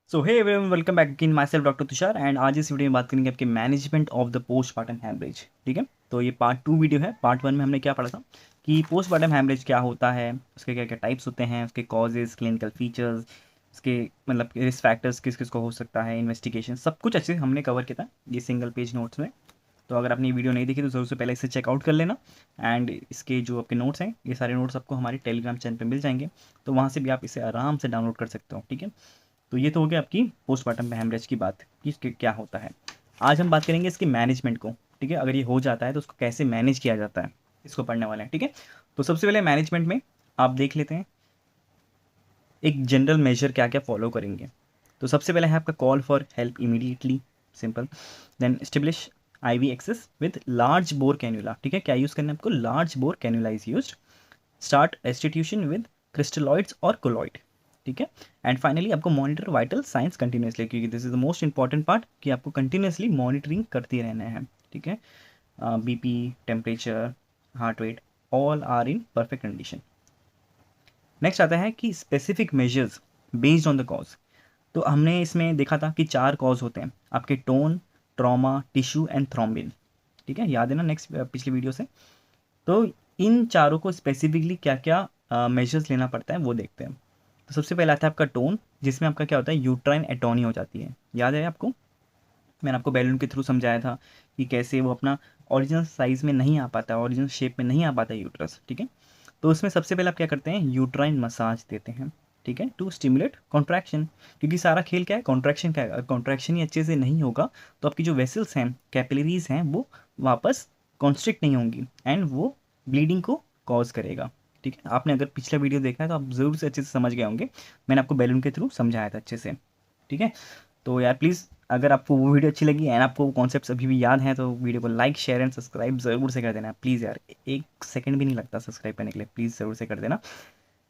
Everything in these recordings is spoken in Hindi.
So hey everyone, welcome back in my self doctor Tushar. And आज इस वीडियो में बात करेंगे आपके management of the postmortem haemorrhage. ठीक है, तो ये पार्ट 2 वीडियो है। पार्ट 1 में हमने क्या पढ़ा था कि पोस्टमार्टम हैमरेज क्या होता है, उसके क्या क्या टाइप्स होते हैं, उसके कॉजेज, क्लिनिकल फीचर्स, उसके मतलब रिस्क फैक्टर्स किस किस को हो सकता है, इन्वेस्टिगेशन, सब कुछ अच्छे से हमने कवर किया था ये सिंगल पेज नोट्स में। तो अगर आपने ये वीडियो नहीं देखी तो ज़रूर से पहले इसे चेकआउट कर लेना। एंड इसके जो आपके नोट्स हैं, ये सारे नोट्स आपको हमारे टेलीग्राम चैनल पे मिल जाएंगे, तो वहाँ से भी आप इसे आराम से डाउनलोड कर सकते हो। ठीक है, तो ये तो हो गया आपकी पोस्टमार्टम हेमरेज की बात कि क्या होता है। आज हम बात करेंगे इसके मैनेजमेंट को। ठीक है, अगर ये हो जाता है तो उसको कैसे मैनेज किया जाता है, इसको पढ़ने वाले हैं। ठीक है, तो सबसे पहले मैनेजमेंट में आप देख लेते हैं एक जनरल मेजर क्या क्या फॉलो करेंगे। तो सबसे पहले है आपका call for help immediately, simple. Then establish IV access with large bore cannula. ठीक है, क्या यूज़ करना है आपको? Large bore cannula is used. Start restitution with crystalloids और कोलॉइड। ठीक है, एंड फाइनली आपको मॉनिटर वाइटल साइंस कंटिन्यूसली, क्योंकि this is the most important part कि आपको कंटिन्यूसली मॉनिटरिंग करती रहना है। ठीक है, BP, temperature, heart rate, all are in perfect condition. Next आता है कि specific measures based on the cause. तो हमने इसमें देखा था कि 4 कॉज होते हैं आपके: tone, trauma, tissue and thrombin. ठीक है, याद है ना नेक्स्ट पिछली वीडियो से। तो इन चारों को स्पेसिफिकली क्या क्या मेजर्स लेना पड़ता है वो देखते हैं। तो सबसे पहले आता है आपका टोन, जिसमें आपका क्या होता है, यूट्राइन एटोनी हो जाती है। याद है आपको? मैंने आपको बैलून के थ्रू समझाया था कि कैसे वो अपना ओरिजिनल साइज़ में नहीं आ पाता, ओरिजिनल शेप में नहीं आ पाता यूट्रस। ठीक है, तो उसमें सबसे पहले आप क्या करते हैं, यूट्राइन मसाज देते हैं। ठीक है, टू स्टिमुलेट कॉन्ट्रैक्शन, क्योंकि सारा खेल क्या है, कॉन्ट्रैक्शन का है। अगर कॉन्ट्रैक्शन ही अच्छे से नहीं होगा तो आपकी जो वेसल्स हैं, कैपिलरीज हैं, वो वापस कॉन्स्ट्रिक्ट नहीं होंगी एंड वो ब्लीडिंग को कॉज करेगा। ठीक है, आपने अगर पिछला वीडियो देखा है तो आप ज़रूर से अच्छे से समझ गए होंगे, मैंने आपको बैलून के थ्रू समझाया था अच्छे से। ठीक है, तो यार प्लीज़, अगर आपको वो वीडियो अच्छी लगी एंड आपको वो कॉन्सेप्ट्स अभी भी याद हैं तो वीडियो को लाइक, शेयर एंड सब्सक्राइब ज़रूर से कर देना प्लीज़। यार एक सेकंड भी नहीं लगता सब्सक्राइब करने के लिए, प्लीज़ ज़रूर से कर देना।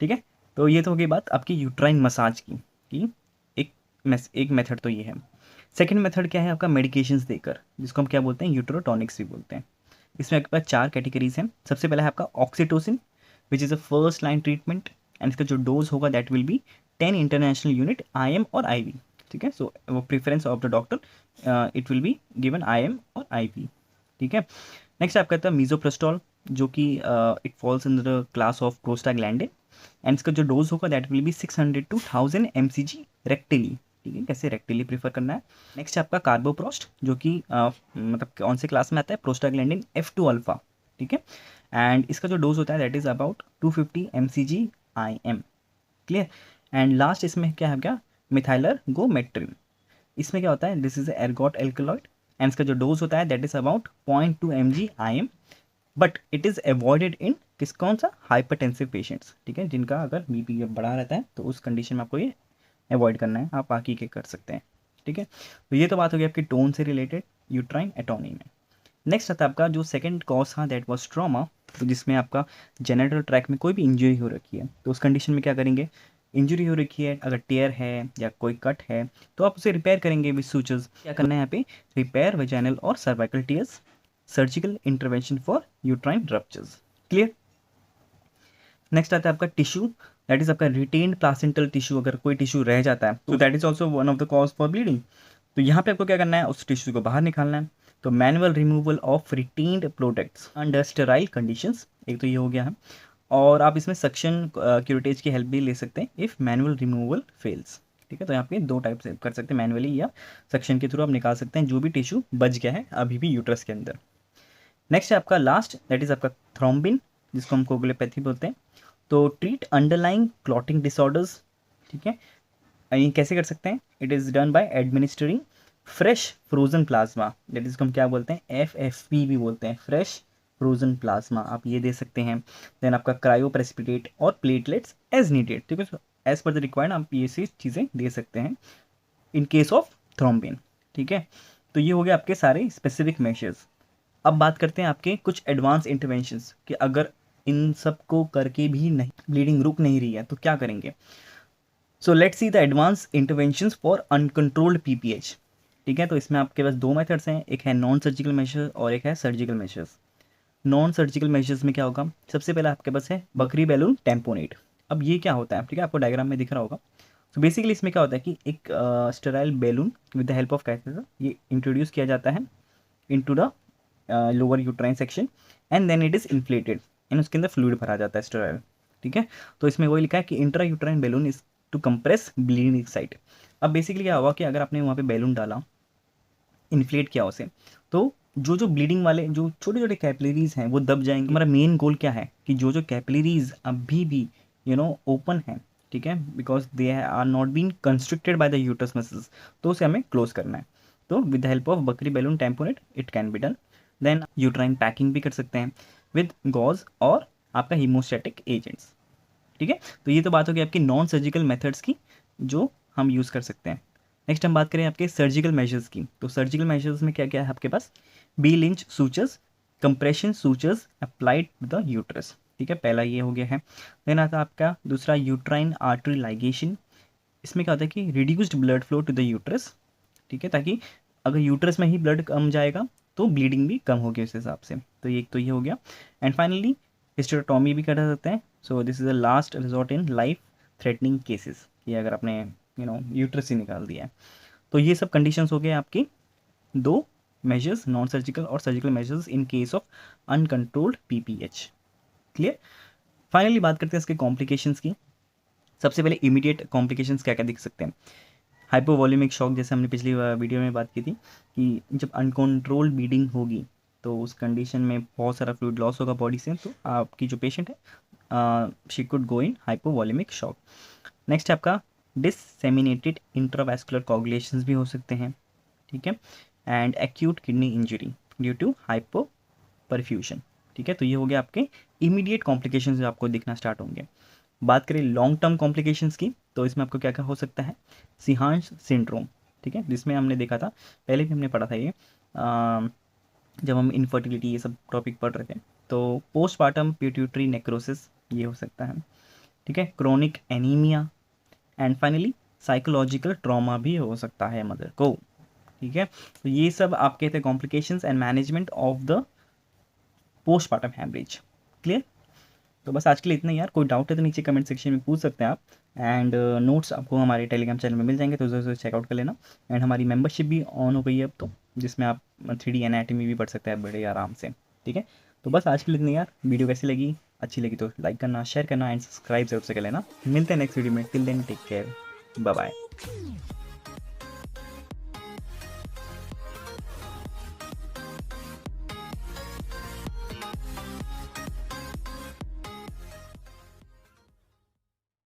ठीक है, तो ये तो हो गई बात आपकी यूट्राइन मसाज की कि एक मेथड तो ये है। सेकंड मेथड क्या है आपका, मेडिकेशंस देकर, जिसको हम क्या बोलते हैं, यूट्रोटॉनिक्स भी बोलते हैं। इसमें आपके पास 4 कैटेगरीज हैं। सबसे पहला है आपका oxytocin, which is a first line treatment, and इसका जो डोज होगा that will be 10 international unit IM और IV। ठीक है, सो वो preference of the doctor, it will be given IM और IV। ठीक है, नेक्स्ट आपका था मीजोप्रेस्टोल, जो कि it falls in the class of prostaglandin, and इसका जो डोज होगा that will be 600 to 1000 mcg रेक्टिली। ठीक है, कैसे रेक्टिली प्रीफर करना है। नेक्स्ट है आपका कार्बोप्रोस्ट, जो कि मतलब कौन से क्लास में आता है, प्रोस्टाग्लैंडिन F2 अल्फा। ठीक है, एंड इसका जो डोज होता है that is about 250 mcg IM। Clear. And last इसमें क्या है क्या, मिथाइलर गोमेट्रिन। इसमें क्या होता है, this is ergot alkaloid, and इसका जो डोज होता है that is about 0.2 mg IM, but it is avoided in किस, कौन सा, हाइपरटेंसिव पेशेंट्स। ठीक है, जिनका अगर बीपी बढ़ा रहता है तो उस कंडीशन में आपको ये अवॉइड करना है, आप बाकी के कर सकते हैं। ठीक है, तो ये तो बात हो गई आपकी टोन से रिलेटेड यूट्राइन एटोनी में। नेक्स्ट आता है आपका जो सेकंड कॉज था दैट वाज ट्रॉमा, तो जिसमें आपका जेनेटल ट्रैक में कोई भी इंजरी हो रखी है तो उस कंडीशन में क्या करेंगे, इंजरी हो रखी है, अगर टेयर है या कोई कट है तो आप उसे रिपेयर करेंगे विद सूचर्स। क्या करना है यहाँ पे, रिपेयर वेजाइनल और cervical tears, surgical intervention for uterine ruptures. Clear. Next आता है आपका टिश्यू, दैट इज आपका रिटेन्ड प्लासेंटल टिश्यू, अगर कोई टिश्यू रह जाता है तो that is also one of the cause for bleeding. तो यहाँ पे आपको क्या करना है, उस टिश्यू को बाहर निकालना है। तो manual removal of retained products under sterile conditions, एक तो ये हो गया है। और आप इसमें सक्शन क्यूरेटेज की हेल्प भी ले सकते हैं इफ़ मैनुअल रिमूवल फेल्स। ठीक है, तो यहाँ पे 2 टाइप से कर सकते हैं, मैनुअली या सक्शन के थ्रू आप निकाल सकते हैं जो भी टिश्यू बच गया है अभी भी यूट्रस के अंदर। नेक्स्ट है आपका लास्ट, दैट इज आपका थ्रोम्बिन, जिसको हम कोगुलोपैथी बोलते हैं। तो ट्रीट अंडरलाइंग क्लॉटिंग डिसऑर्डर्स। ठीक है, ये कैसे कर सकते हैं, it is done by administering fresh frozen plasma, that is हम क्या बोलते हैं, FFP भी बोलते हैं, फ्रेश फ्रोजन प्लाज्मा, आप ये दे सकते हैं। देन आपका क्रायो प्रेसिपिटेट और प्लेटलेट्स एज नीडेड। ठीक है, एज पर द रिक्वायर्ड आप ये सी चीज़ें दे सकते हैं इन केस ऑफ थ्रोम्बिन। ठीक है, तो ये हो गया आपके सारे स्पेसिफिक मेजर्स। अब बात करते हैं आपके कुछ एडवांस इंटरवेंशंस कि अगर इन सब को करके भी नहीं, ब्लीडिंग रुक नहीं रही है तो क्या करेंगे। So let's see the advance interventions for uncontrolled PPH। ठीक है, तो इसमें आपके पास 2 मेथड्स हैं, एक है नॉन सर्जिकल मेजर और एक है surgical measures. Non surgical measures में क्या होगा, सबसे पहले आपके पास है बकरी बैलून टेम्पोनेट। अब ये क्या होता है, ठीक है, आपको डायग्राम में दिख रहा होगा। तो बेसिकली इसमें क्या होता है कि एक sterile balloon with the help of catheter ये इंट्रोड्यूस किया जाता है into the lower uterine section and then it is inflated and उसके अंदर फ्लूइड भरा जाता है स्टेराइल। ठीक है, तो इसमें वही लिखा है कि intra uterine balloon is to compress bleeding site. अब बेसिकली क्या हुआ कि अगर आपने वहाँ पे बैलून डाला, इन्फ्लेट किया उसे, तो जो जो ब्लीडिंग वाले जो छोटे छोटे कैपिलरीज हैं वो दब जाएंगे। हमारा मेन गोल क्या है कि जो जो कैपिलरीज अभी भी ओपन है, ठीक है, because they are not been constricted by the uterus muscles, तो उसे हमें क्लोज करना है। तो with the help of Bakri balloon tamponade it can be done. Then uterine packing भी कर सकते हैं विद गॉज और आपका हीमोस्टैटिक एजेंट्स। ठीक है, तो ये तो बात होगी आपकी नॉन सर्जिकल मेथड्स की जो हम यूज़ कर सकते हैं। नेक्स्ट हम बात करें आपके सर्जिकल मेजर्स की। तो सर्जिकल मेजर्स में क्या क्या है आपके पास? B Lynch sutures, compression sutures applied to the uterus. ठीक है, पहला ये हो गया है। देन आता है आपका दूसरा यूट्राइन आर्टरी लाइगेशन। इसमें क्या होता है कि reduced blood flow to the uterus. ठीक है, ताकि अगर यूट्रस में ही ब्लड कम जाएगा तो ब्लीडिंग भी कम होगी उस हिसाब से। तो ये हो गया। एंड फाइनली हिस्टेरोटॉमी भी कर सकते हैं। So this is the last resort in life threatening cases, ये अगर आपने यूट्रस ही निकाल दिया है। तो ये सब कंडीशंस हो गए आपकी दो मेजर्स, नॉन सर्जिकल और surgical measures in case of uncontrolled PPH. Clear. Finally बात करते हैं इसके कॉम्प्लिकेशंस की। सबसे पहले इमीडिएट कॉम्प्लिकेशंस क्या क्या दिख सकते हैं? हाइपोवॉल्यूमिक शॉक, जैसे हमने पिछली वीडियो में बात की थी कि जब अनकंट्रोल्ड ब्लीडिंग होगी तो उस कंडीशन में बहुत सारा फ्लूइड लॉस होगा बॉडी से, तो आपकी जो पेशेंट है she could go in hypovolaemic shock. Next है आपका डिससेमिनेटेड इंट्रावैस्कुलर कोगुलेशंस भी हो सकते हैं। ठीक है, and acute kidney injury due to hypoperfusion. ठीक है, तो ये हो गया आपके इमीडिएट कॉम्प्लिकेशंस जो आपको दिखना स्टार्ट होंगे। बात करें लॉन्ग टर्म कॉम्प्लिकेशंस की, तो इसमें आपको क्या क्या हो सकता है? सिहांश सिंड्रोम। ठीक है, जिसमें हमने देखा था, पहले भी हमने पढ़ा था ये जब हम इनफर्टिलिटी ये सब टॉपिक पढ़ रहे थे। तो पोस्टपार्टम पिट्यूटरी नेक्रोसिस ये हो सकता है। ठीक है, chronic anaemia and finally psychological trauma भी हो सकता है मदर को। ठीक है, तो ये सब आप कहते हैं complications and management of the postpartum haemorrhage. Clear. तो बस आज के लिए इतना ही यार। कोई डाउट है तो नीचे कमेंट सेक्शन में पूछ सकते हैं आप। एंड नोट्स आपको हमारे टेलीग्राम चैनल में मिल जाएंगे, तो ज़रूर चेकआउट कर लेना। एंड हमारी मेंबरशिप भी ऑन हो गई है अब तो, जिसमें आप 3D एनाटॉमी भी पढ़ सकते हैं बड़े आराम से। ठीक है, तो बस आज के लिए इतना ही यार। वीडियो कैसी लगी? अच्छी लगी तो लाइक करना, शेयर करना एंड सब्सक्राइब जरूर से कर लेना। मिलते हैं नेक्स्ट वीडियो में। Till then take care, bye bye.